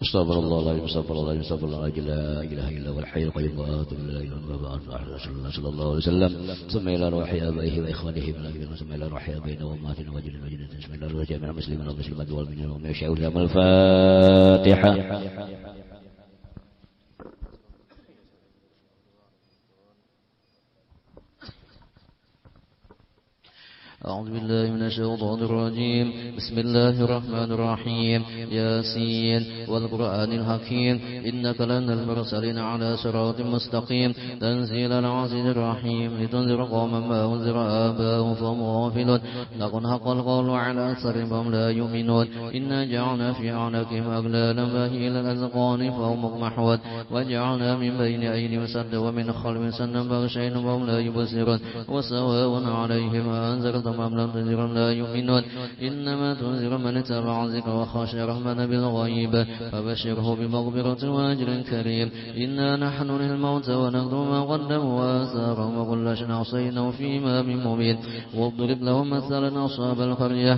Astagfirullahaladzim, astagfirullahaladzim, astagfirullahaladzim, la ilaha illa wal hayyul qayyum wa atubu ilaihi wa sallallahu alaihi wasallam. Bismillahir rahmanir rahim wa ikhwanihi min al-jannah. Bismillahir rahmanir rahim wa matina wa jannah wa jannah. Bismillahir rahmanir rahim muslimin wa muslimat wal mu'minin wa yashhadu al-Fatihah. أعوذ بالله من الشيطان الرجيم. بسم الله الرحمن الرحيم. ياسين والقرآن الحكيم إنك لن المرسلين على صراط مستقيم تنزيل العزيز الرحيم لتنذر قوما ما أنذر آباؤهم فهم غافلون لقد حق القول على أكثرهم فهم لا يؤمنون إنا جعلنا في أعناقهم أغلالا فهي إلى الأذقان فهم مقمحون وجعلنا من بين أيديهم سدا ومن خلفهم سدا فغشيناهم فهم لا يبصرون وسواء عليهم أنذرتهم أم لم تنذرهم لا يؤمنون إنما تنذر من اتبع الذكر وخشي الرحمن بالغيب فبشره بمغفرة وأجر كريم. إنا نحن نحيي الموتى ونكتب ما قدموا وآثارهم وكل شيء أحصيناه في إمام مبين. واضرب لهم مثلا أصحاب القرية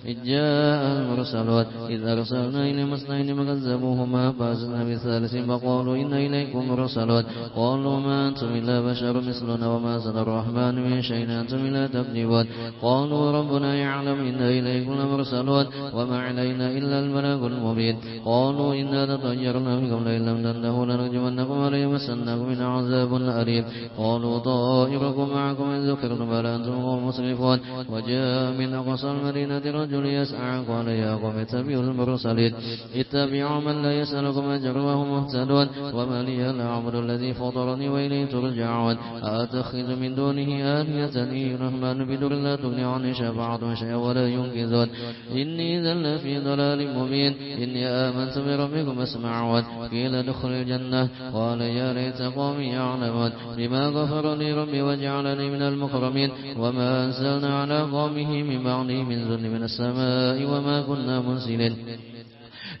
إذ جاء المرسلون إذ أرسلنا إليهم اثنين فكذبوهما فأزلنا بثالث فقالوا إنا إليكم مرسلون قالوا ما أنتم إلا بشر مثلنا وما أنزل الرحمن من شيء أنتم إلا تكذبون قالوا ربنا يعلم إنا إليكم لمرسلون وما علينا إلا البلاغ المبين. قالوا إنا تطيرنا بكم لئن لم تنتهوا لنرجمنكم وليمسنكم من عذاب أليم. قالوا طائركم معكم إن ذكرتم بل أنتم قوم مسرفون. وجاء من أقصى المدينة رجل يسعى قال يا قوم اتبعوا المرسلين اتبعوا من لا يسألكم أجرا وهم مهتدون وما لي لا أعبد الذي فطرني وإليه ترجعون أتخذ من دونه آلهة إن الرحمن بدر لا تغني عني شفاعتهم شيئا ولا ينقذون إني إذا لفي ضلال مبين. إني آمنت بربكم فاسمعون قيل ادخل الجنة قال يا ليت قومي يعلمون بما غفر لي ربي وجعلني من المكرمين. وما أنزلنا على قومه من بعده من ذل من السماء وما كنا منزلين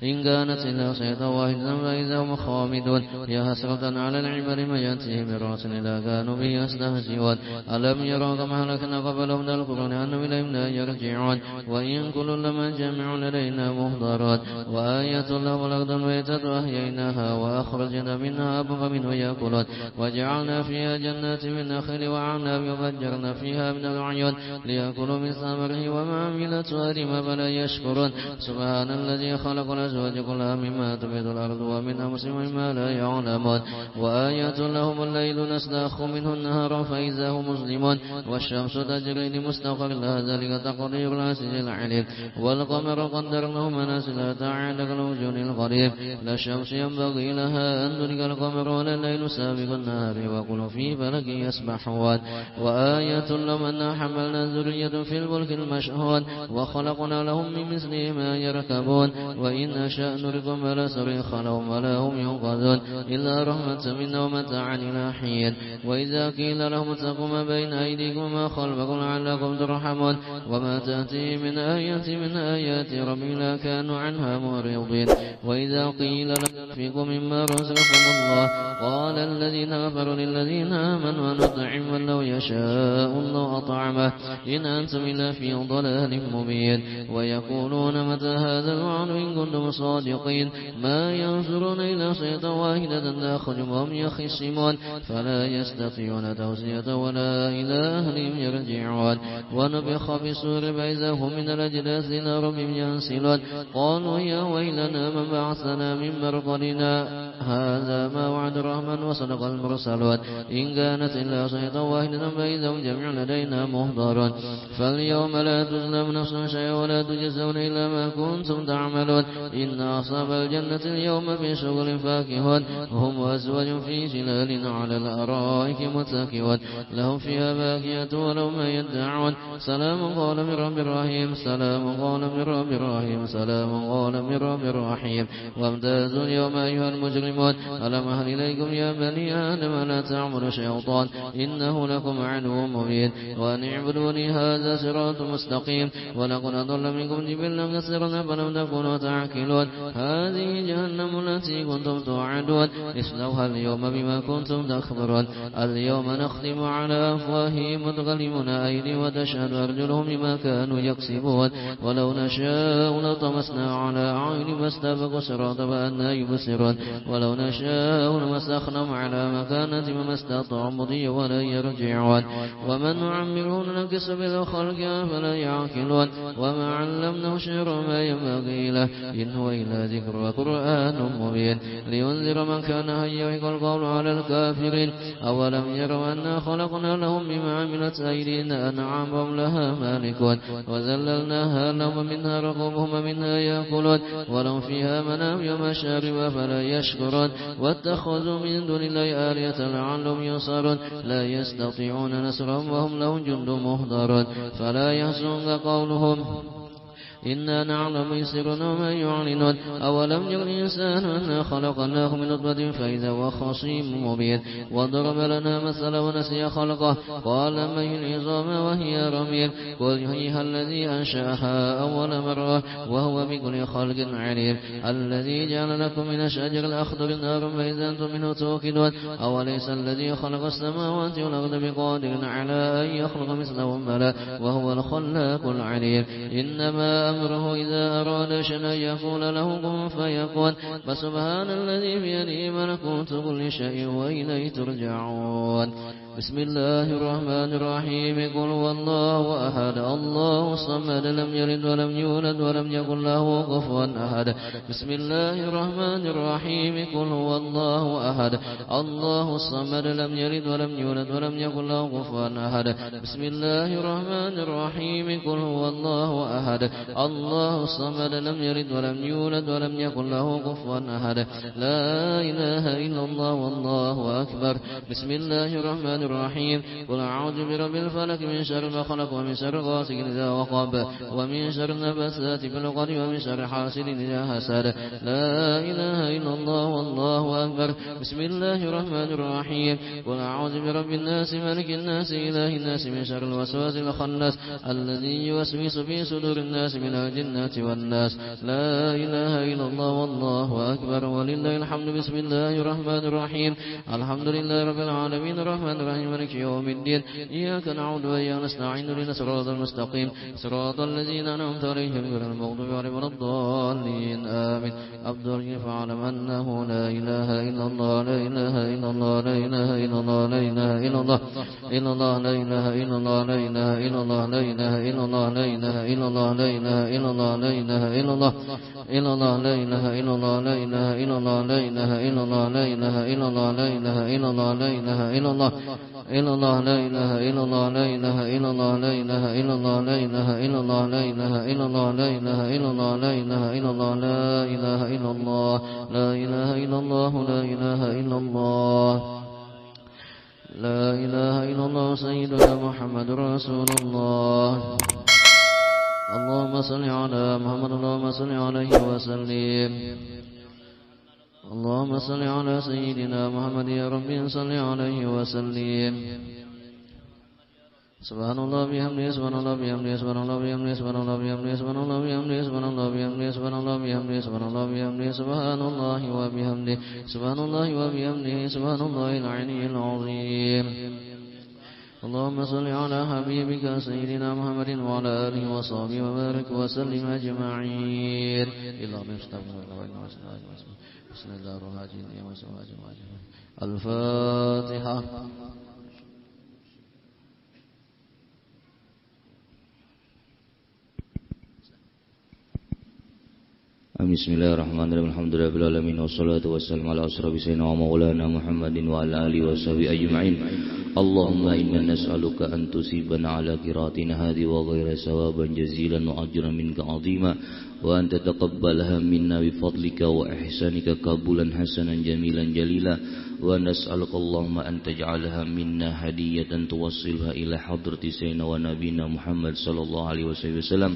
إن كانت إلا صيحة واحدة فإذا هم خامدون يا حسرة على العباد ما يأتيهم من رسل إذا كانوا به يستهزئون ألم يروا كما أهلكنا قبلهم من القرون أنهم إليهم لا يرجعون وإن كل لما جمع لدينا محضرات وآية لهم الأرض الميتة أحييناها وأخرجنا منها أبقى منه يأكلون وجعلنا فيها جنات من نخيل وعناب وفجرنا فيها من العيون ليأكلوا من ثمره وما عملته أيديهم فلا يشكرون. سبحان الذي خلق الأزواج كلها مما تنبت الأرض ومن أنفسهم مما لا يعلمون. وآية لهم الليل نسلخ منه النهار فإذا هم مسلمون والشمس تجري لمستقر لها ذلك تقدير العزيز العليم. والقمر قدرناه منازل تعالى كالوجه القريب لا الشمس ينبغي لها أن تدرك القمر ولا الليل سابق النهار وكل في فلك يسبحون. وآية لهم أنا حملنا ذرية في الفلك المشحون وخلقنا لهم من مثله ما يركبون وإن نشاء نركم فلا صريخ لهم ولا هم ينقذون إلا رحمة منا ومتاعا إلى حين. وإذا قيل لهم اتقوا ما بين أيديكم وما خلفكم لعلكم ترحمون وما تأتي من آية من آيات ربهم لا كانوا عنها معرضين. وإذا قيل لهم انفقوا مما رزقكم الله قال الذين كفروا للذين آمنوا نطعم من لو يشاء الله أطعمه إن أنتم إلا في ضلال مبين. ويقولون متى هذا الوعد إن كنتم صادقين ما ينظرون إلى صيحة واحدة تأخذهم وهم يخصمون فلا يستطيعون توصية ولا إلى أهلهم يرجعون. ونفخ في الصور فإذا هم من الأجداث إلى ربهم ينسلون قالوا يا ويلنا من بعثنا من مرقدنا هذا ما وعد الرحمن وصدق المرسلون إن كانت إلا صيحة واحدة فإذا هم جميع لدينا محضرون. فاليوم لا تظلم نفس شيئا ولا تجزون إلا ما كنتم تعملون. إن أصحاب الجنة اليوم في شغل فاكهون هم وأزواج في جلال على الأرائك متكئون لهم فيها باكية ولهم ما يدعون سلام قال من رب رحيم سلام قال من رب رحيم سلام قال من رب رحيم. وامتازوا اليوم أيها المجرمون ألم أهل إليكم يا بني آدم لا تعبدوا الشيطان إنه لكم عدو مبين وأن اعبدوني هذا صراط مستقيم. ولقد أضل منكم جبلا كثيرا فلم تكونوا تعقلون يعقلون هذه جهنم التي كنتم توعدون اصلوها اليوم بما كنتم تكفرون اليوم نختم على أفواههم وتكلمنا أيديهم وتشهد أرجلهم بما كانوا يكسبون ولو نشاء لطمسنا على أعينهم فاستبقوا الصراط فأنى يبصرون ولو نشاء لمسخناهم على مكانتهم ما استطاعوا مضيا ولا يرجعون ومن نعمره ننكس بالخلق فلا يعقلون وما علمناه شعر ما ينبغي له إن هو إلا ذكر وقرآن مبين لينذر من كان حيا ويحق القول على الكافرين أولم يروا أنا خلقنا لهم مما عملت أيدينا أنعامهم لها مالكون وذللناها لهم منها ركوبهم ومنها يأكلون ولهم فيها منافع ومشارب فلا يشكرون واتخذوا من دون الله آلهة لعلهم ينصرون لا يستطيعون نصرهم وهم لهم جند مهضرون فلا يحزنك قولهم إنا نعلم يسرون وما يعلنون أولم يكن الإنسان أنا خلقناه من نطفة فإذا هو خصيم مبين وضرب لنا مثلا ونسي خلقه قال من يحيي العظام وهي رميم قل يحييها الذي أنشأها أول مرة وهو بكل خلق عليم الذي جعل لكم من الشجر الأخضر نارا فإذا أنتم منه توقدون أوليس الذي خلق السماوات والأرض بقادر على أن يخلق مثلهم بلى وهو الخلاق العليم إنما أمره إذا أراد شيئا يقول له كن فيكون فسبحان الذي بيده ملكوت كل شيء وإليه ترجعون بسم الله الرحمن الرحيم قل هو الله أحد الله الصمد لم يلد ولم يولد ولم يكن له كفوا أحد بسم الله الرحمن الرحيم قل هو الله أحد الله الصمد لم يلد ولم يولد ولم يكن له كفوا أحد بسم الله الرحمن الرحيم قل هو الله أحد الله الصمد لم يلد ولم يولد ولم يكن له كفوا أحد لا إله إلا الله والله أكبر بسم الله الرحمن الرحيم قل أعوذ برب الفلك من شر ما خلق ومن شر غاسق إذا وقب ومن شر النفاثات في العقد ومن شر حاسد إذا حسد لا إله إلا الله والله أكبر بسم الله الرحمن الرحيم قل أعوذ برب الناس ملك الناس إله الناس من شر الوسواس الخناس الذي يوسوس في صدور الناس من الجنة والناس لا إله إلا الله والله أكبر ولله الحمد بسم الله الرحمن الرحيم الحمد لله رب العالمين الرحمن الرحيم مالك يوم الدين إياك نعبد وإياك نستعين اهدنا الصراط المستقيم صراط الذين أنعمت عليهم غير المغضوب عليهم ولا الضالين آمين أفضل فاعلم أنه لا إله إلا الله لا إله إلا الله لا إله إلا الله لا إله إلا الله إلا الله لا إله إلا الله لا إله إلا الله لا إله إلا الله لا إله إلا الله لا إله إلا الله لا إله إلا الله إلا الله لا إله إلا الله لا إله إلا الله لا إله إلا الله لا إله إلا الله لا إله إلا الله لا إله إلا الله إلا الله لا إله إلا الله لا إله إلا الله لا إله إلا الله لا إله إلا الله لا إله إلا الله لا إله إلا الله لا إله إلا الله لا إله إلا الله لا إله إلا الله لا إله إلا الله لا إله إلا الله سيدنا محمد رسول الله اللهم صل على محمد اللهم صل عليه وسلم اللهم صل على سيدنا محمد يا رب صل عليه وسلم سبحان الله بحمده سبحان الله بحمده سبحان الله بحمده سبحان الله بحمده سبحان الله بحمده سبحان الله بحمده سبحان الله بحمده سبحان الله بحمده سبحان الله وبحمده سبحان الله وبحمده سبحان الله العلي العظيم اللهم صل على حبيبك سيدنا محمد وعلى آله وصحبه وبارك وسلم أجمعين بسم الله الرحمن الرحيم الفاتحة Bismillahirrahmanirrahim. Alhamdulillahirabbil alamin wassalatu wassalamu ala asyrafis sayyidina wa maulana Muhammadin wa ala alihi washabihi ajma'in. Allahumma inna nas'aluka an tusibana ala qiraatina hadhi wa ghaira sawaban jazilan wa ajran minka 'azima wa an tataqabbalaha minna bi fadlika wa ihsanika qabulan hasanan jamilan jalila wa nas'aluka Allahumma an taj'alaha minna hadiyatan tuwassilha ila hadrati sayyidina wa nabiyina Muhammad sallallahu alaihi wasallam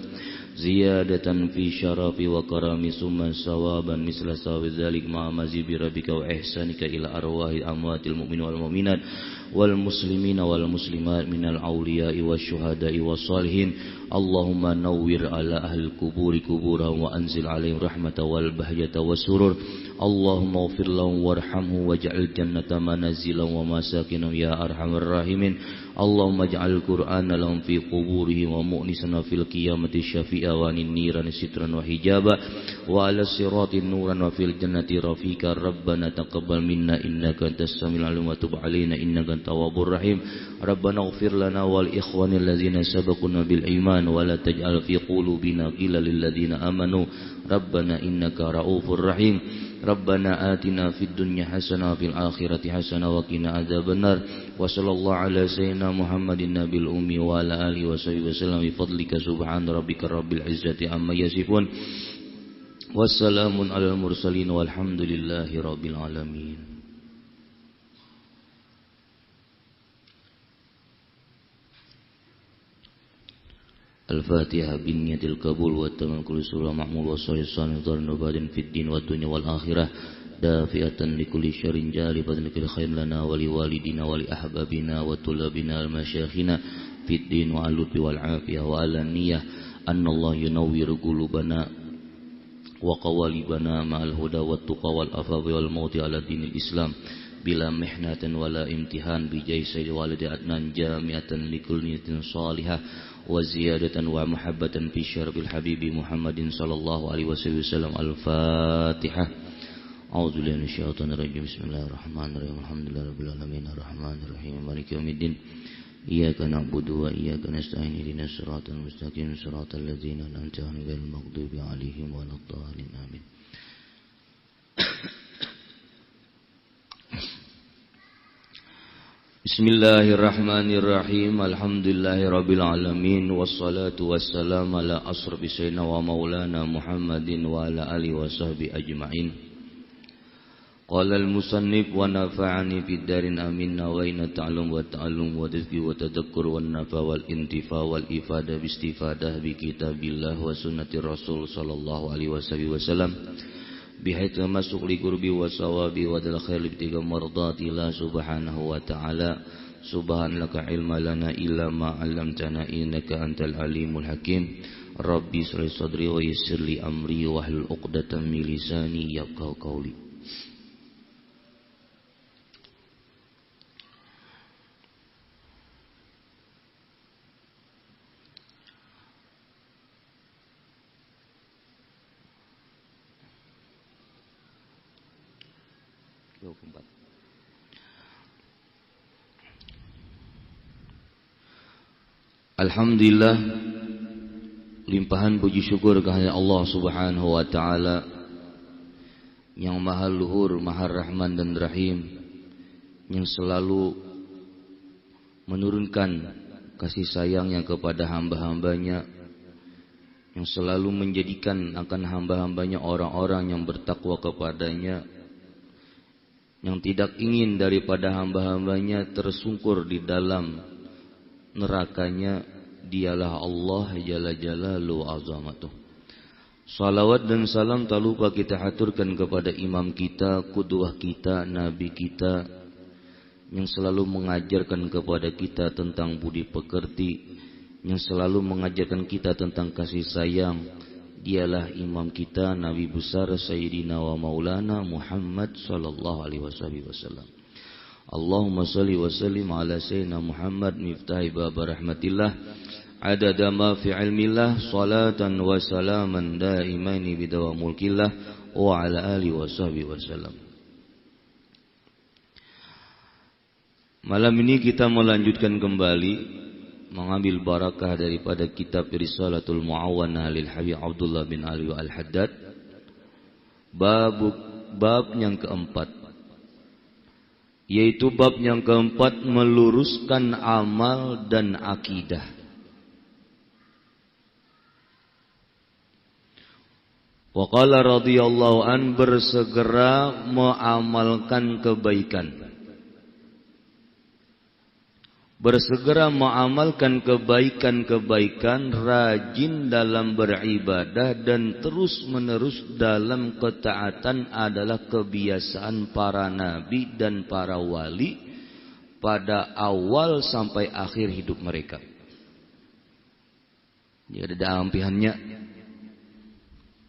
ziyadatan fi syarafi wa karami summan sawaban misla sawabi dzalik ma mazibi rabbika wa ihsanika ila arwahi amwatil mu'minin wal mu'minat wal muslimina wal muslimat minal awliya'i wasyuhada'i wassalihin Allahumma nawwir ala ahli kuburi kuburahum wa anzil alaihim rahmata wal bahjata was surur. Allahumma ighfir lahum warhamhum waj'al jannata manazilan wa masakinahum ya arhamar rahimin. Allahumma ij'al Qur'ana lahum fi quburihim wa mu'nisan fil qiyamati syafi'a wa niran sitran wa hijaba wa ala siratin nuran wa fil jannati rafiqa. Rabbana taqabbal minna innaka antas samiul alim wa tub alaina innaka antat tawwabur rahim. Rabbana ighfir lana wal ikhwanil ladzina sabaquna bil iman wa la taj'al fi qulubina ghillan lil ladzina amanu Rabbana innaka raufur rahim. Rabbana atina fid dunya hasanah wa fil akhirati hasanah wa qina adzabannar. Wa sallallahu ala sayyidina Muhammadin nabil ummi wa ala alihi wa sahbihi wasallam bi fadlika subhana rabbika rabbil izzati amma yasifun. Wassalamun alal mursalin walhamdulillahi rabbil alamin. Al-Fatihah binniyatil qabul wa tamam kulli surah ma'mul wa sahih nubadin fid din wa dunya wal akhirah dafi'atan li kulli syarrin jalibatan lil khair lana wa li walidina wa li ahbabina wa tulabina al masyayikhina fid din wa al-lutfi wal afiyah wa ala niyyah anna Allah yunawwiru qulubana wa qawalibana ma'al huda wat tuqa wal afawi wal mauti ala dinil Islam bila mihnatin wala imtihan bi jai sayyid walidi adnan jami'atan li kulli niyatin salihah wa ziyadatan wa mahabbatan fi syarbil habibi Muhammadin sallallahu alaihi wasallam. Al-Fatihah. A'udzu billahi minasyaitonir rajim. Bismillahirrahmanirrahim. Alhamdulillahirabbil alamin arrahmanir rahim maliki yaumiddin. Iyyaka na'budu wa iyyaka nasta'in ihdinas siratal mustaqim siratal ladzina an'amta 'alaihim ghairil maghdubi 'alaihim waladdallin. Amin. Bismillahirrahmanirrahim. Alhamdulillahirabbil alamin wassalatu wassalamu ala asrofis sayyidina wa maulana Muhammadin wa ala alihi wa sahbihi ajma'in. Qala al-musannif wa nafa'ani fid darin amin nawaina ta'allum wa ta'allum wa rizqi wa tadhakkur wan nafa wal intifa wal ifada bi istifadah bi kitabillah wa sunnati rasul sallallahu alaihi wasallam. Bihaitu masuk li qurbi wa sawabi wa dal khair libtiga mardati la subhanahu wa ta'ala. Subhanaka ilma lana illa ma 'allamtana innaka antal alimul hakim. Rabbi shrah sadri wa yassir li amri wa hlul 'uqdatam min lisani yafqahu qawli. Alhamdulillah, limpahan puji syukur kehadirat Allah Subhanahu wa taala yang Maha Luhur, Maha Rahman dan Rahim, yang selalu menurunkan kasih sayangnya kepada hamba-hambanya, yang selalu menjadikan akan hamba-hambanya orang-orang yang bertakwa kepadanya, yang tidak ingin daripada hamba-hambanya tersungkur di dalam nerakanya. Dialah Allah Jalla Jalaluhu Azamatuh. Salawat dan salam tak lupa kita haturkan kepada imam kita, qudwah kita, nabi kita, yang selalu mengajarkan kepada kita tentang budi pekerti, yang selalu mengajarkan kita tentang kasih sayang. Dialah imam kita, nabi besar Sayyidina wa Maulana Muhammad sallallahu alaihi wasallam. Allahumma salli wa sallim ala sayyidina Muhammad miftahi bab rahmatillah adada ma fi ilmillah salatan wa salaman daimaini bidawam mulkillah wa ala alihi wa sahbihi wasallam. Malam ini kita melanjutkan kembali mengambil barakah daripada kitab Risalatul Mu'awanah lil Habib Abdullah bin Ali Al-Haddad, bab yang keempat, yaitu bab yang keempat, meluruskan amal dan akidah. Wa qala radhiyallahu an, bersegera mengamalkan kebaikan. Bersegera mengamalkan kebaikan-kebaikan, rajin dalam beribadah dan terus menerus dalam ketaatan adalah kebiasaan para nabi dan para wali pada awal sampai akhir hidup mereka. Dia ada ampihannya.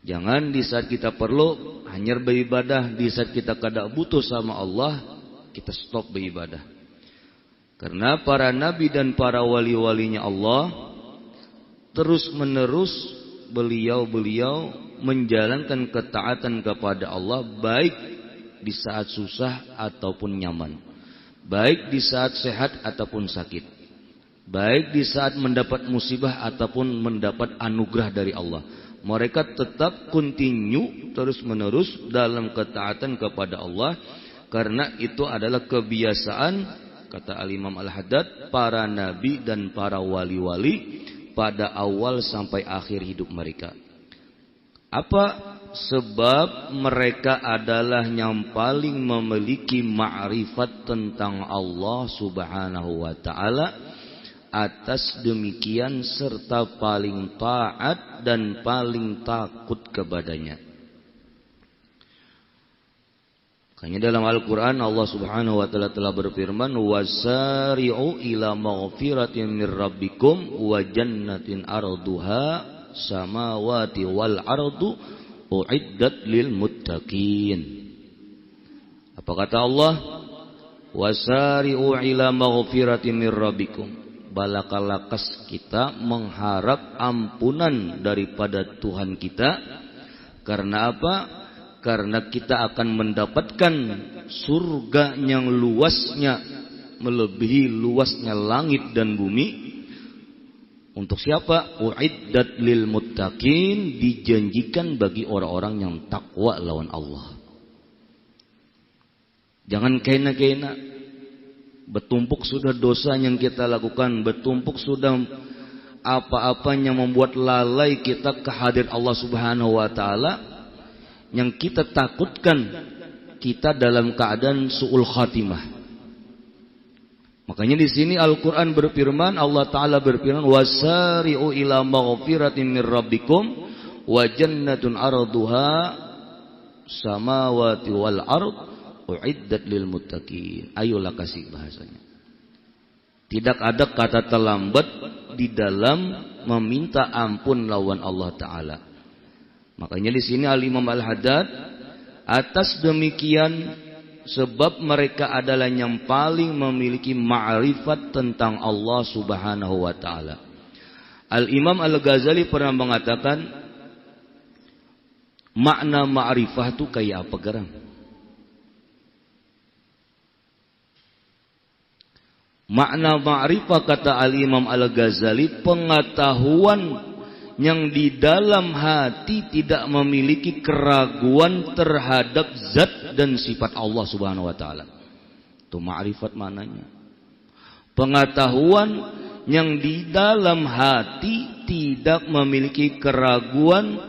Jangan di saat kita perlu hanya beribadah, di saat kita kada butuh sama Allah, kita stop beribadah. Karena para nabi dan para wali-walinya Allah terus menerus beliau menjalankan ketaatan kepada Allah, baik di saat susah ataupun nyaman, baik di saat sehat ataupun sakit, baik di saat mendapat musibah ataupun mendapat anugerah dari Allah. Mereka tetap continue terus menerus dalam ketaatan kepada Allah, karena itu adalah kebiasaan, kata Al-Imam Al-Haddad, para nabi dan para wali-wali pada awal sampai akhir hidup mereka. Apa? Sebab mereka adalah yang paling memiliki ma'rifat tentang Allah Subhanahu wa ta'ala. Atas demikian serta paling taat dan paling takut kepadanya. Makanya dalam Al-Quran Allah Subhanahu wa ta'ala telah berfirman, wasari'u ila maghfiratin min rabbikum wa jannatin arduha samawati wal ardu uiddat lil muttaqin. Apa kata Allah? Wasari'u ila maghfiratin min rabbikum. Balakalakas kita mengharap ampunan daripada Tuhan kita. Karena apa? Karena kita akan mendapatkan surga yang luasnya melebihi luasnya langit dan bumi. Untuk siapa? Uiddat lil muttaqin, dijanjikan bagi orang-orang yang takwa lawan Allah. Jangan kena-kena. Bertumpuk sudah dosa yang kita lakukan, bertumpuk sudah apa-apa yang membuat lalai kita kehadiran Allah Subhanahu wa ta'ala. Yang kita takutkan kita dalam keadaan su'ul khatimah. Makanya di sini Al-Quran berfirman, Allah Ta'ala berfirman, wasari'u ila maghfiratin min rabbikum wa jannatun arduha samawati wal ard uiddat lil muttaqin. Ayolah kasih bahasanya. Tidak ada kata terlambat di dalam meminta ampun lawan Allah Ta'ala. Makanya di sini Al-Imam Al-Haddad, atas demikian sebab mereka adalah yang paling memiliki ma'rifat tentang Allah Subhanahu wa ta'ala. Al-Imam Al-Ghazali pernah mengatakan, makna ma'rifah itu kayak apa gerang? Makna ma'rifah kata Al-Imam Al-Ghazali, pengetahuan yang di dalam hati tidak memiliki keraguan terhadap zat dan sifat Allah Subhanahu wa ta'ala. Itu ma'rifat mananya. Pengetahuan yang di dalam hati tidak memiliki keraguan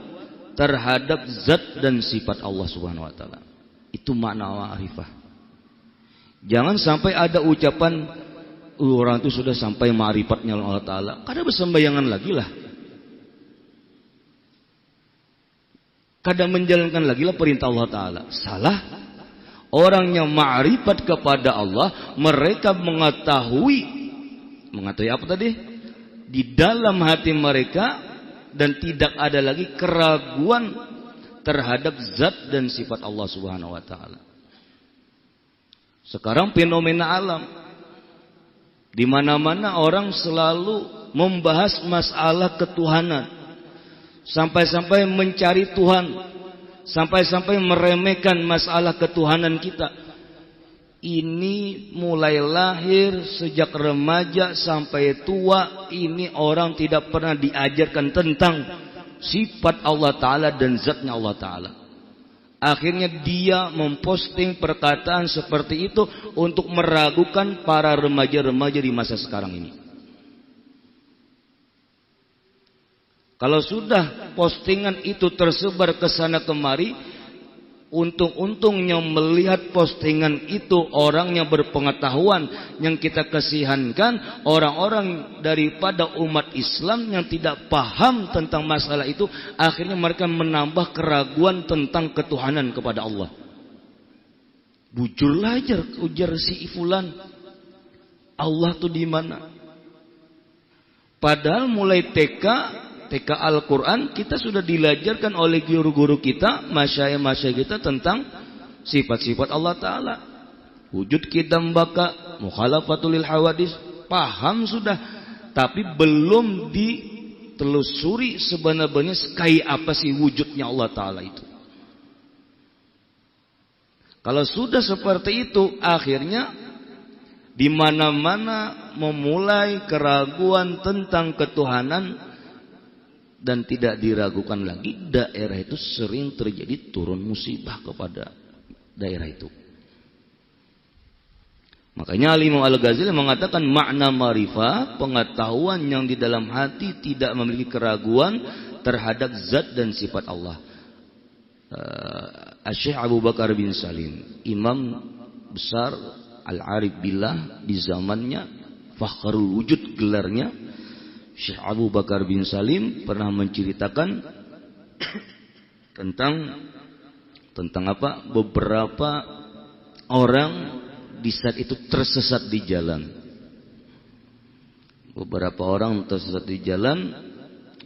terhadap zat dan sifat Allah Subhanahu wa ta'ala. Itu makna ma'rifah. Jangan sampai ada ucapan orang itu sudah sampai ma'rifatnya Allah Ta'ala, kada bersembayangan lagi lah, kada menjalankan lagi lah perintah Allah Ta'ala. Salah. Orang yang ma'rifat kepada Allah, mereka mengetahui apa tadi? Di dalam hati mereka, dan tidak ada lagi keraguan terhadap zat dan sifat Allah Subhanahu wa ta'ala. Sekarang fenomena alam, di mana-mana orang selalu membahas masalah ketuhanan, sampai-sampai mencari Tuhan, sampai-sampai meremehkan masalah ketuhanan kita. Ini mulai lahir sejak remaja sampai tua, ini orang tidak pernah diajarkan tentang sifat Allah Ta'ala dan zatnya Allah Ta'ala. Akhirnya dia memposting perkataan seperti itu untuk meragukan para remaja-remaja di masa sekarang ini. Kalau sudah postingan itu tersebar ke sana kemari, untung-untungnya melihat postingan itu orang yang berpengetahuan, yang kita kasihankan orang-orang daripada umat Islam yang tidak paham tentang masalah itu, akhirnya mereka menambah keraguan tentang ketuhanan kepada Allah. Bujurlah ujar si fulan, Allah tuh di mana? Padahal mulai TK TK Al-Quran kita sudah diajarkan oleh guru-guru kita, masyayikh-masyayikh kita tentang sifat-sifat Allah Ta'ala. Wujud kidam baka, mukhalafatul lil hawadis, paham sudah. Tapi belum ditelusuri sebenarnya kayak apa sih wujudnya Allah Ta'ala itu. Kalau sudah seperti itu, akhirnya di mana-mana memulai keraguan tentang ketuhanan dan tidak diragukan lagi, daerah itu sering terjadi turun musibah kepada daerah itu. Makanya Al-Imam Al-Ghazali mengatakan makna ma'rifah, pengetahuan yang di dalam hati tidak memiliki keraguan terhadap zat dan sifat Allah. Syekh Abu Bakar bin Salim, imam besar Al-Arif Billah di zamannya, Fakhrul Wujud gelarnya, Syekh Abu Bakar bin Salim pernah menceritakan tentang apa? Beberapa orang di saat itu tersesat di jalan. Beberapa orang tersesat di jalan,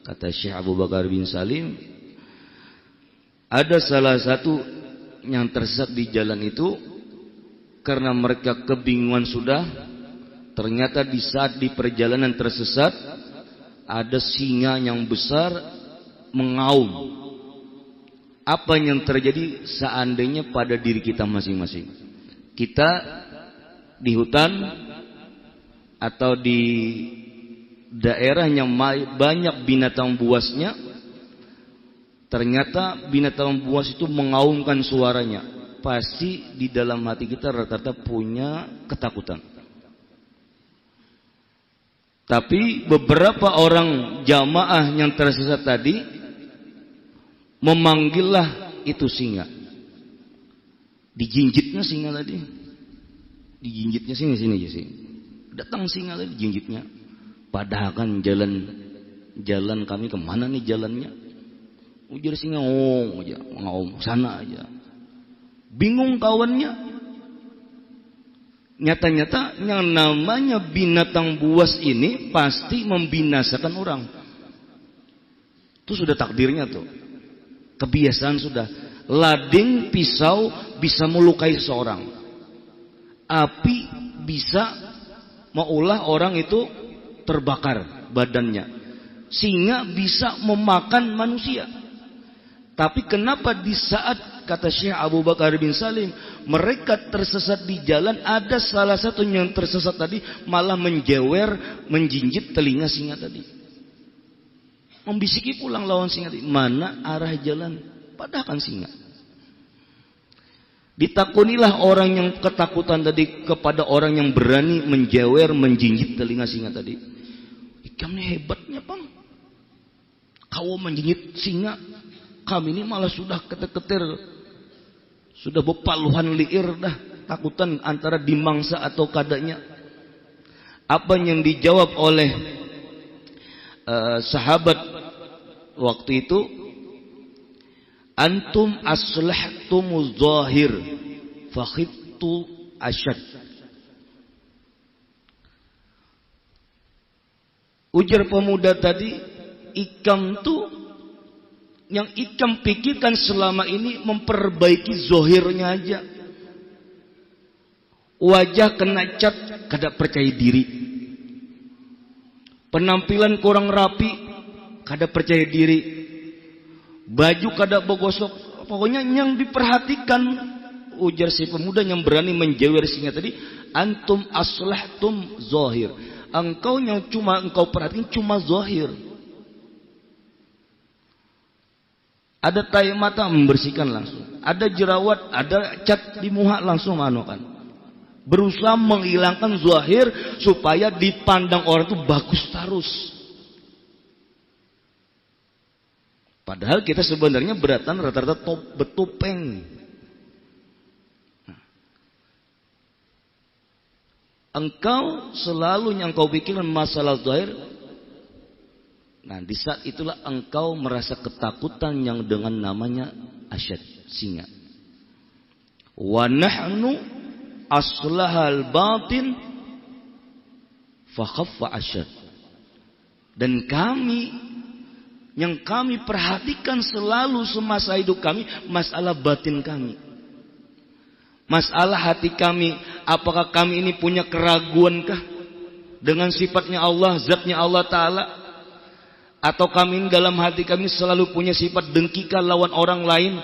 kata Syekh Abu Bakar bin Salim, ada salah satu yang tersesat di jalan itu karena mereka kebingungan sudah. Ternyata di saat di perjalanan tersesat ada singa yang besar mengaum. Apa yang terjadi seandainya pada diri kita masing-masing? Kita di hutan atau di daerah yang banyak binatang buasnya, ternyata binatang buas itu mengaumkan suaranya. Pasti di dalam hati kita rata-rata punya ketakutan. Tapi beberapa orang jamaah yang tersesat tadi memanggillah itu singa. Dijinjitnya singa tadi. Dijinjitnya sini aja sih. Datang singa tadi jinjitnya. Padahal kan jalan kami kemana nih jalannya? Ujar singa aja, ngaum sana aja. Bingung kawannya. Nyata-nyata yang namanya binatang buas ini pasti membinasakan orang. Itu sudah takdirnya tuh. Kebiasaan sudah. Lading pisau bisa melukai seorang. Api bisa maulah orang itu terbakar badannya. Singa bisa memakan manusia. Tapi kenapa di saat, kata Syekh Abu Bakar bin Salim, mereka tersesat di jalan, ada salah satu yang tersesat tadi malah menjewer, menjinjit telinga singa tadi. Membisiki pulang lawan singa tadi, mana arah jalan? Padahal kan singa. Ditakunilah orang yang ketakutan tadi kepada orang yang berani menjewer, menjinjit telinga singa tadi. Kamu hebatnya, Bang. Kau menjinjit singa, kami ini malah sudah ketir-ketir, sudah bepaluhan liir dah, takutan antara dimangsa atau kadanya. Apa yang dijawab oleh sahabat waktu itu? Antum aslahtumuz zahir fakhiftu asyad. Ujar pemuda tadi, ikam tuh yang ikam pikirkan selama ini memperbaiki zohirnya aja. Wajah kena cat, kada percaya diri. Penampilan kurang rapi, kada percaya diri. Baju kada bogosok. Pokoknya yang diperhatikan, ujar si pemuda yang berani menjewer singa tadi, antum aslahtum zohir. Engkau yang engkau perhatikan cuma zohir. Ada tai mata membersihkan langsung. Ada jerawat, ada cat di muka langsung kan. Berusaha menghilangkan zahir supaya dipandang orang itu bagus terus. Padahal kita sebenarnya beratan rata-rata betopeng. Engkau selalu yang kau pikirkan masalah zahir. Nah, di saat itulah engkau merasa ketakutan yang dengan namanya asyad, singa. Wa nahnu aslahal batin fa khaffa asyad. Dan kami Yang kami perhatikan selalu semasa hidup kami, masalah batin kami. Masalah hati kami, apakah kami ini punya keraguankah dengan sifatnya Allah, zatnya Allah Ta'ala? Atau kami dalam hati kami selalu punya sifat dengkikah lawan orang lain?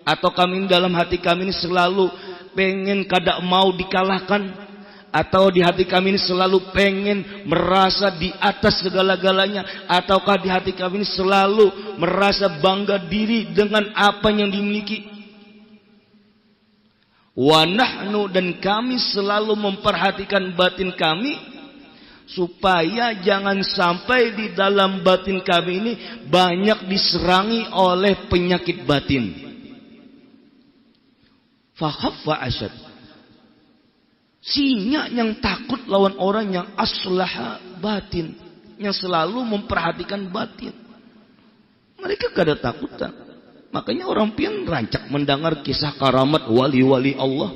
Atau kami dalam hati kami ini selalu pengen kada mau dikalahkan? Atau di hati kami ini selalu pengen merasa di atas segala-galanya? Ataukah di hati kami ini selalu merasa bangga diri dengan apa yang dimiliki? Wa nahnu, dan kami selalu memperhatikan batin kami, supaya jangan sampai di dalam batin kami ini banyak diserangi oleh penyakit batin. Fakhaffa asyad. Singa yang takut lawan orang yang aslaha batin, yang selalu memperhatikan batin. Mereka gak ada takutan. Makanya orang pian rancak mendengar kisah karamat wali-wali Allah.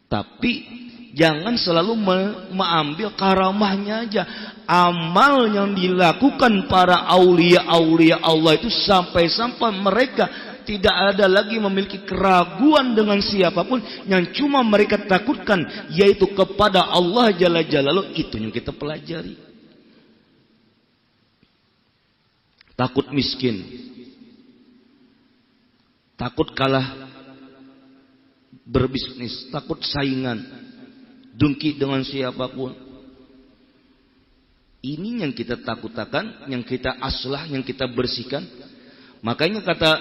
Tapi jangan selalu mengambil karamahnya aja. Amal yang dilakukan para aulia-aulia Allah itu sampai-sampai mereka tidak ada lagi memiliki keraguan dengan siapapun. Yang cuma mereka takutkan yaitu kepada Allah Jalla Jalaluhu. Itu yang kita pelajari. Takut miskin, takut kalah berbisnis, takut saingan, dengki dengan siapapun. Ini yang kita takutkan, yang kita aslah, yang kita bersihkan. Makanya kata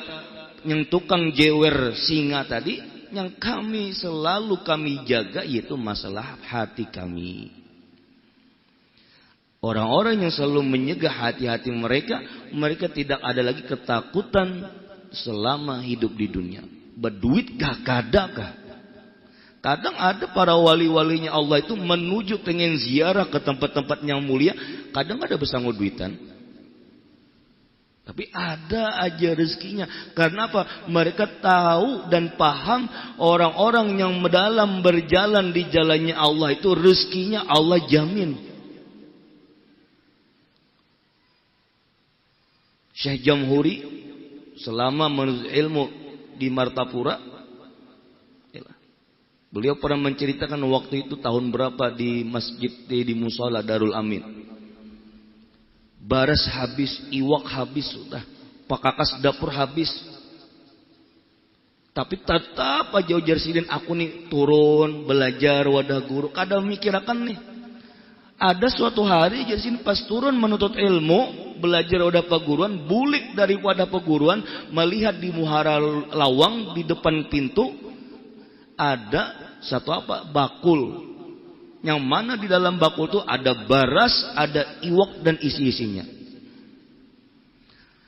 yang tukang jewer singa tadi, yang kami selalu kami jaga yaitu masalah hati kami. Orang-orang yang selalu menyegah hati-hati mereka, mereka tidak ada lagi ketakutan selama hidup di dunia. Berduit kah, kadakah? Kadang ada para wali-walinya Allah itu menuju pengen ziarah ke tempat-tempat yang mulia, kadang ada bersanggup duitan. Tapi ada aja rezekinya. Karena apa? Mereka tahu dan paham orang-orang yang dalam berjalan di jalannya Allah itu rezekinya Allah jamin. Syekh Jamhuri selama menuntut ilmu di Martapura, beliau pernah menceritakan waktu itu tahun berapa di masjid di Musola Darul Amin. Baras habis, iwak habis sudah, pakakas dapur habis. Tapi tetap aja ujar sidin aku nih turun belajar wadah guru. Kadang mikirakan nih, ada suatu hari ujar sidin pas turun menuntut ilmu, belajar wadah perguruan, bulik dari wadah perguruan, melihat di muhara lawang di depan pintu ada satu bakul, yang mana di dalam bakul itu ada baras, ada iwak dan isi-isinya.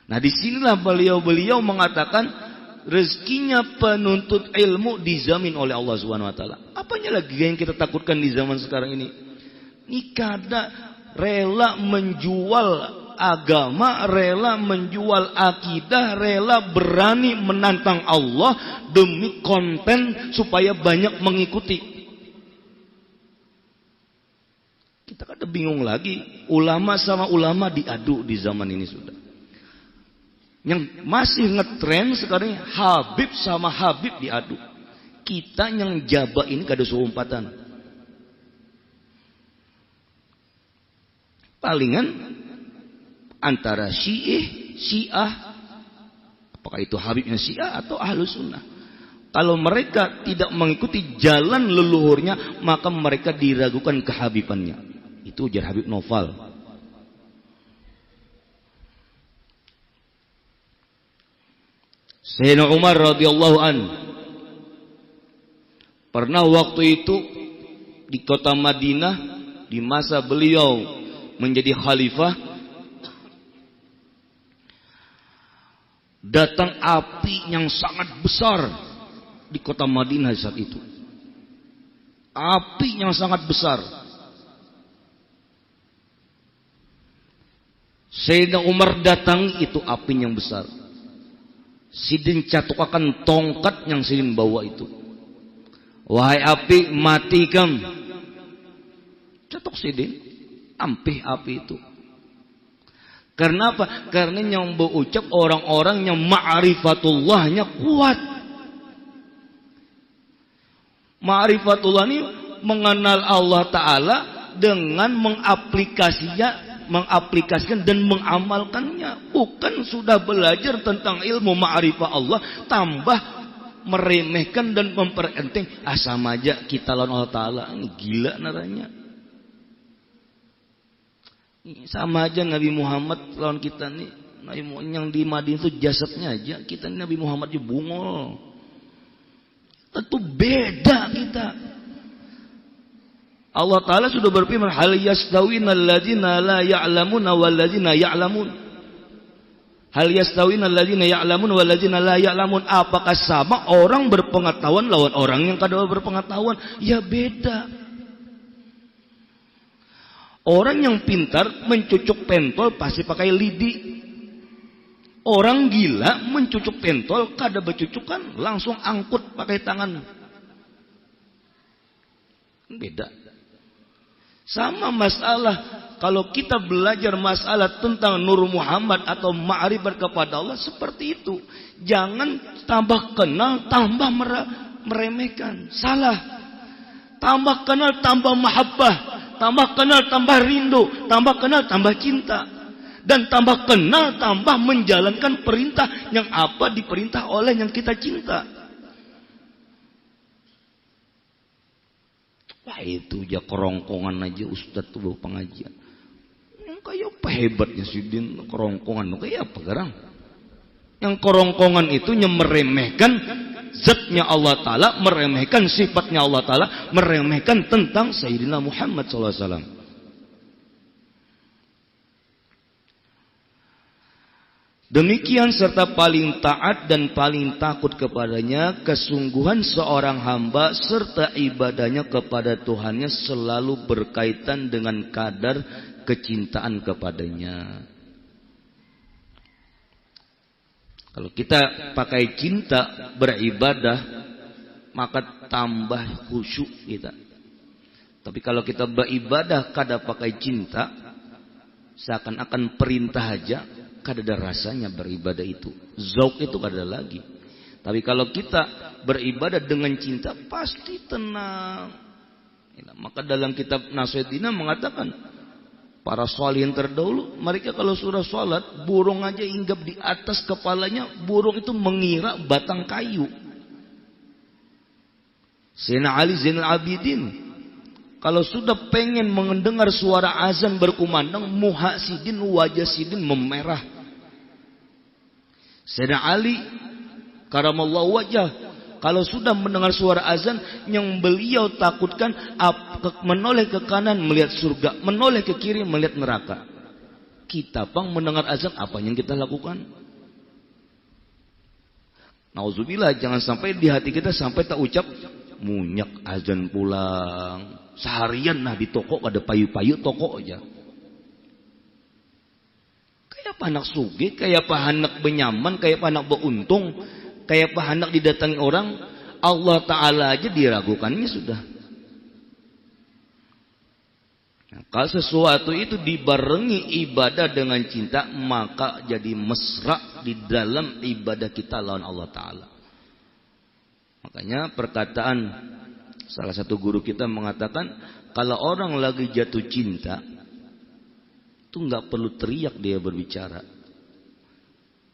Nah disinilah beliau mengatakan rezekinya penuntut ilmu dijamin oleh Allah Subhanahu Wa Taala. Apanya lagi yang kita takutkan di zaman sekarang ini? Ini kada rela menjual agama, rela menjual akidah, rela berani menantang Allah demi konten supaya banyak mengikuti. Kita kan bingung lagi, ulama sama ulama diadu di zaman ini sudah. Yang masih ngetren sekarang Habib sama Habib diadu. Kita yang jaba ini kada seumpatan. Palingan antara Syiah, apakah itu Habibnya Syiah atau Ahlus Sunnah. Kalau mereka tidak mengikuti jalan leluhurnya, maka mereka diragukan kehabibannya. Itu ujar Habib Noval. Sayyidina Umar radhiyallahu an pernah waktu itu di kota Madinah di masa beliau menjadi khalifah, datang api yang sangat besar di kota Madinah saat itu. Api yang sangat besar. Sayyidina Umar datang, itu api yang besar. Sidin catukakan tongkat yang Sidin bawa itu. Wahai api, mati kam. Catuk Sidin, ampih api itu. Karena apa? Karena yang berucap orang-orang yang ma'rifatullahnya kuat. Ma'rifatullah ini mengenal Allah Ta'ala dengan mengaplikasikan dan mengamalkannya. Bukan sudah belajar tentang ilmu ma'rifah Allah tambah meremehkan dan memperenteng. Sama aja kita lawan Allah Ta'ala. Ini gila naranya. Sama aja Nabi Muhammad lawan kita nih. Nabi yang di Madinah itu jasadnya aja. Kita ini Nabi Muhammad aja bungol. Tentu beda kita. Allah Ta'ala sudah berfirman, hal yastawina alladzina la ya'lamuna walladzina ya'lamun. Hal yastawina alladzina ya'lamun walladzina la ya'lamun. Apakah sama orang berpengetahuan lawan orang yang kada berpengetahuan? Ya beda. Orang yang pintar mencucuk pentol pasti pakai lidi. Orang gila mencucuk pentol kada bercucukan, langsung angkut pakai tangan. Beda. Sama masalah kalau kita belajar masalah tentang Nur Muhammad atau ma'rifat kepada Allah seperti itu. Jangan tambah kenal tambah meremehkan. Salah. Tambah kenal tambah mahabbah, tambah kenal tambah rindu, tambah kenal tambah cinta. Dan tambah kenal tambah menjalankan perintah yang apa diperintah oleh yang kita cinta. Wah itu aja kerongkongan aja Ustadz tuh bawa pengajian. Kayak apa hebatnya Sidin kerongkongan? Kayak apa garang? Yang kerongkongan itu yang meremehkan zatnya Allah Ta'ala, meremehkan sifatnya Allah Ta'ala, meremehkan tentang Sayyidina Muhammad SAW. Demikian serta paling taat dan paling takut kepadanya, kesungguhan seorang hamba serta ibadahnya kepada Tuhannya selalu berkaitan dengan kadar kecintaan kepadanya. Kalau kita pakai cinta beribadah, maka tambah khusyuk kita. Tapi kalau kita beribadah kada pakai cinta, seakan-akan perintah aja, kada ada rasanya beribadah itu. Zauk itu kada ada lagi. Tapi kalau kita beribadah dengan cinta, pasti tenang. Maka dalam kitab Nasihatina mengatakan, para sholihin terdahulu, mereka kalau sudah sholat, burung aja hinggap di atas kepalanya, burung itu mengira batang kayu. Sayyidina Ali Zainal Abidin, kalau sudah pengen mendengar suara azan berkumandang, muha sidin, wajah sidin memerah. Sayyidina Ali karamallahu wajah, kalau sudah mendengar suara azan, yang beliau takutkan menoleh ke kanan melihat surga, menoleh ke kiri melihat neraka. Kita pang mendengar azan, apa yang kita lakukan? Nauzubillah, jangan sampai di hati kita sampai tak ucap munyak azan pulang. Seharian nah di toko ada payu-payu toko aja. Kayak apa anak suge, kayak apa anak benyaman, kayak apa anak beuntung, kayak apa anak didatangi orang, Allah Ta'ala aja diragukannya sudah. Nah, kalau sesuatu itu dibarengi ibadah dengan cinta, maka jadi mesra di dalam ibadah kita lawan Allah Ta'ala. Makanya perkataan salah satu guru kita mengatakan, kalau orang lagi jatuh cinta, itu nggak perlu teriak dia berbicara.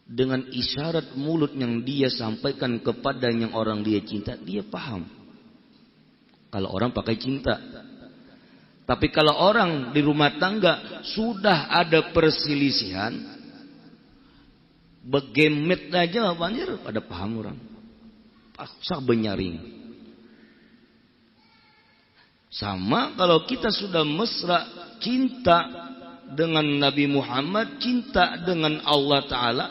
Dengan isyarat mulut yang dia sampaikan kepada yang orang dia cinta, dia paham. Kalau orang pakai cinta. Tapi kalau orang di rumah tangga sudah ada perselisihan, begemet aja banjir, pada paham orang. Paksa benyaring. Sama kalau kita sudah mesra cinta dengan Nabi Muhammad, cinta dengan Allah Ta'ala,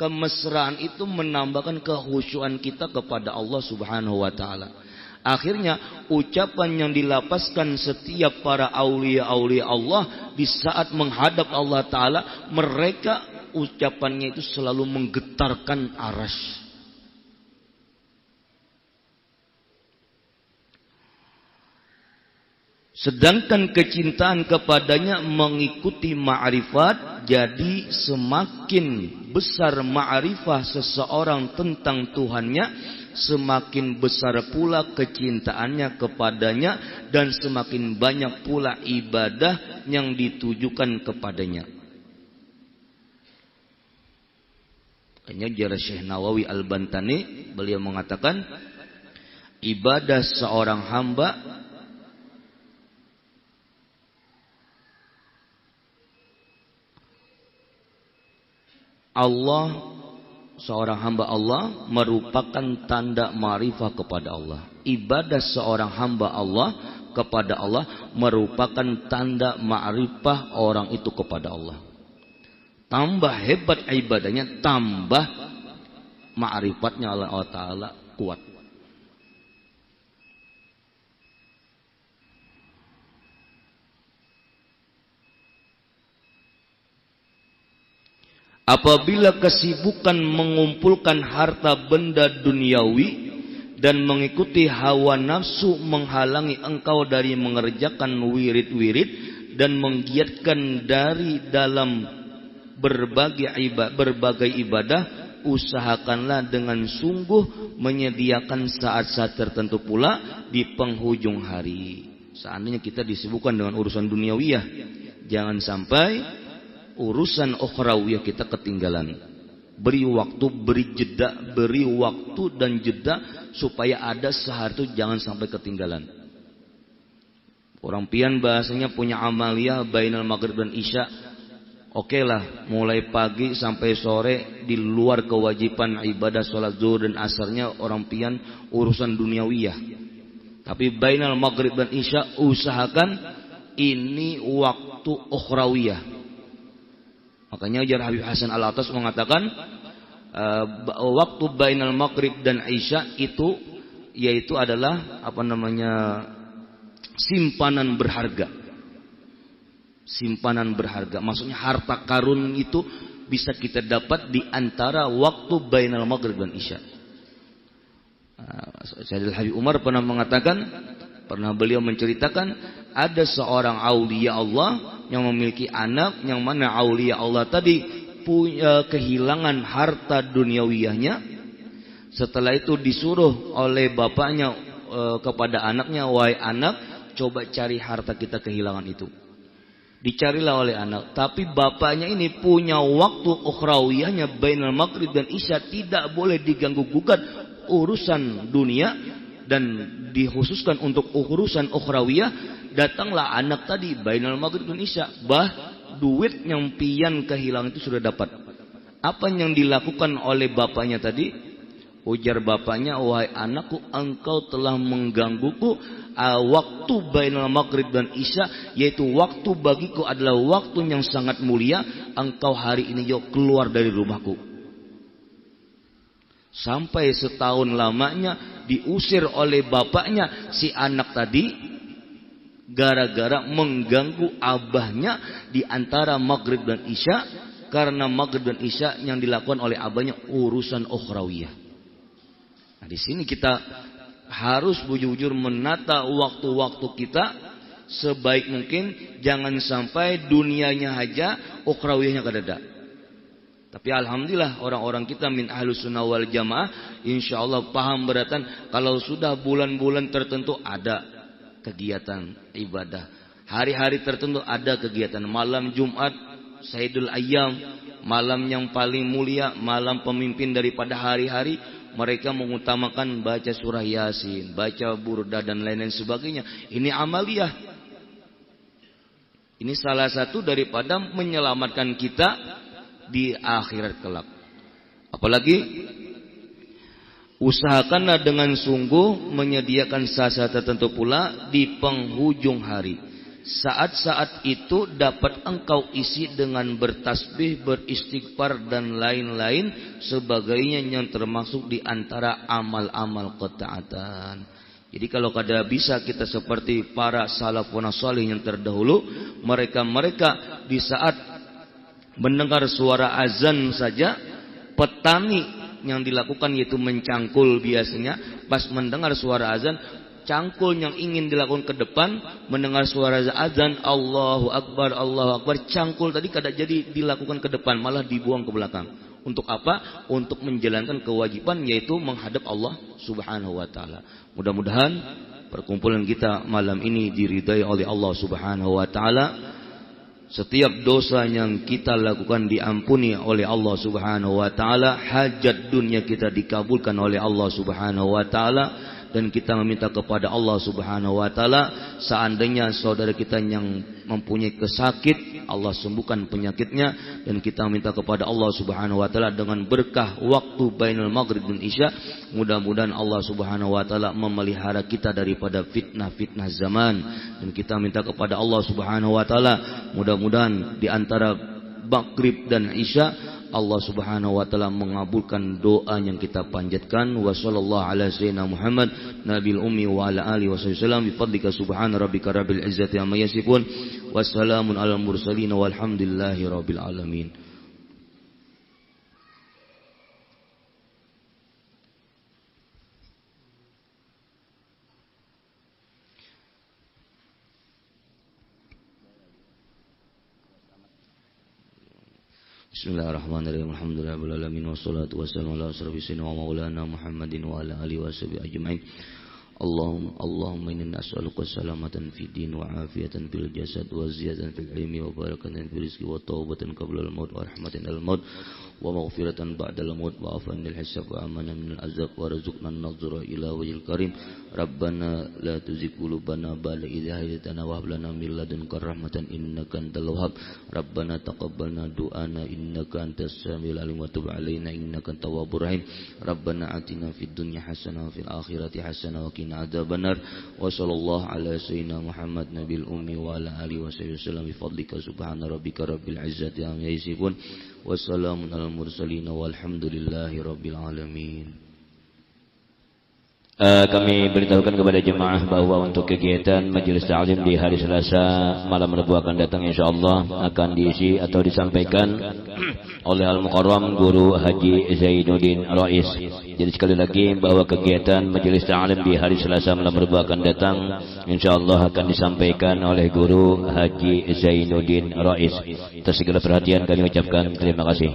kemesraan itu menambahkan kehusyuan kita kepada Allah Subhanahu wa Ta'ala. Akhirnya ucapan yang dilapaskan setiap para aulia-aulia Allah di saat menghadap Allah Ta'ala, mereka ucapannya itu selalu menggetarkan arasy. Sedangkan kecintaan kepadanya mengikuti ma'rifat, jadi semakin besar ma'rifah seseorang tentang Tuhannya, semakin besar pula kecintaannya kepadanya, dan semakin banyak pula ibadah yang ditujukan kepadanya. Hanya jara Syekh Nawawi Al-Bantani, beliau mengatakan ibadah seorang hamba Allah, seorang hamba Allah merupakan tanda ma'rifah kepada Allah. Ibadah seorang hamba Allah kepada Allah merupakan tanda ma'rifah orang itu kepada Allah. Tambah hebat ibadahnya, tambah ma'rifatnya Allah Ta'ala kuat. Apabila kesibukan mengumpulkan harta benda duniawi dan mengikuti hawa nafsu menghalangi engkau dari mengerjakan wirid-wirid dan menggiatkan dari dalam berbagai ibadah, usahakanlah dengan sungguh menyediakan saat-saat tertentu pula di penghujung hari. Seandainya kita disibukkan dengan urusan duniawiyah, jangan sampai urusan ukhrawiyah kita ketinggalan. Beri waktu, beri jeda, beri waktu dan jeda supaya ada sehari itu jangan sampai ketinggalan. Orang pian bahasanya punya amaliyah bainal maghrib dan isya. Oke lah, mulai pagi sampai sore di luar kewajiban ibadah sholat zuhur dan asarnya orang pian urusan duniawiyah. Tapi bainal maghrib dan isya usahakan ini waktu ukhrawiyah. Makanya Jar Habib Hasan Al-Atas mengatakan waktu bainal maghrib dan isya itu yaitu adalah simpanan berharga. Simpanan berharga. Maksudnya harta karun itu bisa kita dapat di antara waktu bainal maghrib dan isya. Sayyidul Habib Umar pernah mengatakan, pernah beliau menceritakan ada seorang aulia Allah yang memiliki anak, yang mana aulia Allah tadi punya kehilangan harta duniawiyahnya. Setelah itu disuruh oleh bapaknya kepada anaknya, wahai anak, coba cari harta kita kehilangan itu. Dicarilah oleh anak, tapi bapaknya ini punya waktu ukhrawiyahnya bainal maghrib dan isya, tidak boleh diganggu gugat urusan dunia dan dikhususkan untuk urusan ukhrawiyah. Datanglah anak tadi bainal maghrib dan isya, duit yang pian kehilangan itu sudah dapat. Apa yang dilakukan oleh bapaknya tadi? Ujar bapaknya, wahai anakku, engkau telah menggangguku waktu bainal maghrib dan isya, yaitu waktu bagiku adalah waktu yang sangat mulia. Engkau hari ini jauh keluar dari rumahku. Sampai setahun lamanya diusir oleh bapaknya si anak tadi, gara-gara mengganggu abahnya di antara maghrib dan isya. Karena maghrib dan isya yang dilakukan oleh abahnya urusan ukhrawiyah. Nah, di sini kita harus bujur-bujur menata waktu-waktu kita sebaik mungkin. Jangan sampai dunianya aja, ukhrawiyahnya kadada. Tapi alhamdulillah orang-orang kita min ahlus sunnah wal jamaah insyaallah paham beratan kalau sudah bulan-bulan tertentu ada kegiatan ibadah. Hari-hari tertentu ada kegiatan. Malam Jumat, Sayyidul Ayyam, malam yang paling mulia, malam pemimpin daripada hari-hari. Mereka mengutamakan baca surah Yasin, baca burda dan lain-lain sebagainya. Ini amaliyah. Ini salah satu daripada menyelamatkan kita di akhirat kelak. Apalagi usahakanlah dengan sungguh menyediakan saat-saat tertentu pula di penghujung hari. Saat-saat itu dapat engkau isi dengan bertasbih, beristighfar dan lain-lain sebagainya yang termasuk di antara amal-amal ketaatan. Jadi kalau kada bisa kita seperti para salafun salih yang terdahulu, mereka di saat mendengar suara azan saja, petani yang dilakukan yaitu mencangkul biasanya pas mendengar suara azan cangkul yang ingin dilakukan ke depan, mendengar suara azan, Allahu Akbar, cangkul tadi kada jadi dilakukan ke depan, malah dibuang ke belakang. Untuk apa? Untuk menjalankan kewajiban, yaitu menghadap Allah Subhanahu wa taala. Mudah-mudahan perkumpulan kita malam ini diridai oleh Allah Subhanahu wa taala. Setiap dosa yang kita lakukan diampuni oleh Allah Subhanahu wa taala, hajat dunia kita dikabulkan oleh Allah Subhanahu wa taala, dan kita meminta kepada Allah Subhanahu wa taala seandainya saudara kita yang mempunyai kesakit, Allah sembuhkan penyakitnya, dan kita minta kepada Allah Subhanahu wa taala dengan berkah waktu bainal maghrib dan isya, mudah-mudahan Allah Subhanahu wa taala memelihara kita daripada fitnah-fitnah zaman, dan kita minta kepada Allah Subhanahu wa taala mudah-mudahan di antara maghrib dan isya Allah Subhanahu wa taala mengabulkan doa yang kita panjatkan. Wa sallallahu ala sayyidina Muhammad nabil ummi wa ala alihi wasallam bi fadlika subhana rabbika rabbil izzati amma yasifun wassalamun alal mursalin walhamdulillahi rabbil alamin. Bismillahirrahmanirrahim. Alhamdulillahirabbil alamin wassalatu wassalamu ala asyrafis sayyidina wa maulana Muhammadin wa ala alihi washabihi ajmain. Allahumma inna nas'aluka salamatan fid din wa afiyatan fil jasad wa ziyadatan fil ilmi wa barakatan fil rizqi wa taubatan qabla al maut wa rahmatan al maut wa maghfiratan ba'da al maut wa afan lil hisab wa amanan min al azab wa rizqna an-nazra ila wajhil karim. Rabbana la tuzigh qulubana ba'da idh hadaytana wa hab lana min ladunka rahmatan innaka antal wahhab. Rabbana taqabbalna du'ana innaka antas samiul alim wa tub 'alaina innaka antat tawwabur rahim. Rabbana atina fid dunya hasanah wa fil akhirati hasanah wa qina adzabannar. Wa sallallahu ala sayyidina Muhammad nabil ummi wa ala alihi wasallam bi fadlika subhana rabbika rabbil izzati amma yasifun wassalamun alal mursalin walhamdulillahi rabbil alamin. Kami beritahukan kepada jemaah bahwa untuk kegiatan majelis ta'lim di hari Selasa malam Rabu akan datang insyaallah akan diisi atau disampaikan oleh Al-Mukarram Guru Haji Zainuddin Rais. Jadi sekali lagi bahwa kegiatan majelis ta'lim di hari Selasa malam Rabu akan datang insyaallah akan disampaikan oleh Guru Haji Zainuddin Rais. Atas segala perhatian kami ucapkan terima kasih.